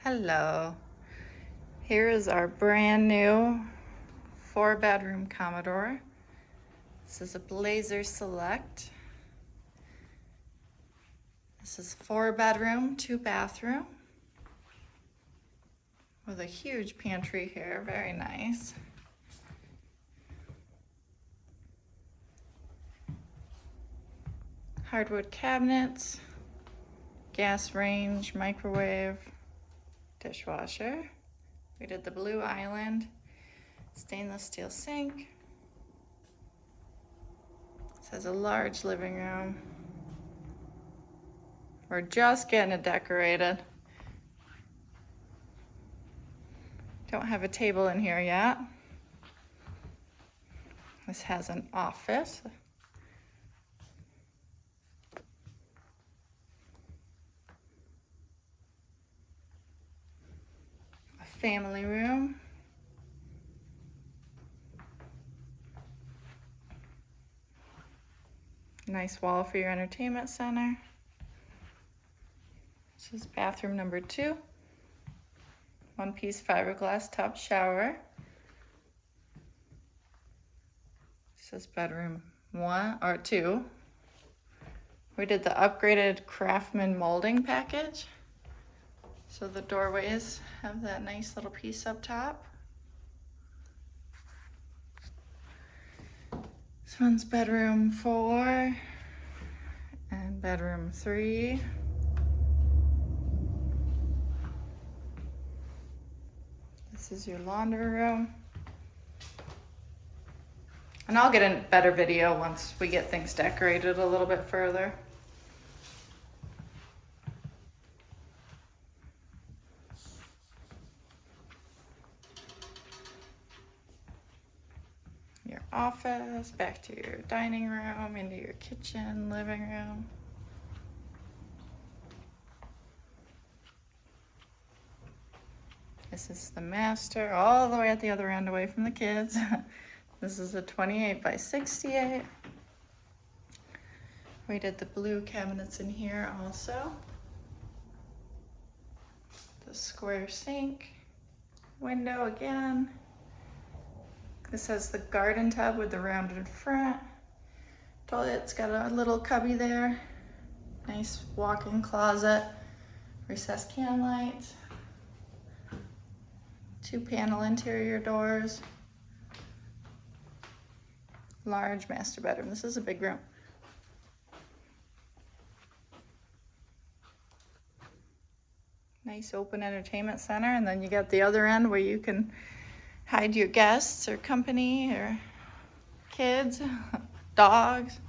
Hello. Here is our brand new 4-bedroom Commodore. This is a Blazer Select. This is 4-bedroom, 2-bathroom with a huge pantry here, very nice. Hardwood cabinets, gas range, microwave, dishwasher. We did the blue island, stainless steel sink. This has a large living room. We're just getting it decorated. Don't have a table in here yet. This has an office. A family room. Nice wall for your entertainment center. This is bathroom number 2. One-piece fiberglass tub shower. This is bedroom 1 or 2. We did the upgraded Craftsman molding package. So the doorways have that nice little piece up top. This one's bedroom 4 and bedroom 3. This is your laundry room. And I'll get a better video once we get things decorated a little bit further. Your office, back to your dining room, into your kitchen, living room. This is the master, all the way at the other end away from the kids. This is a 28 by 68. We did the blue cabinets in here also. The square sink, window again. This has the garden tub with the rounded front. Toilet's got a little cubby there. Nice walk-in closet, recessed can lights. 2-panel interior doors. Large master bedroom. This is a big room. Nice open entertainment center, and then you got the other end where you can hide your guests or company or kids, dogs.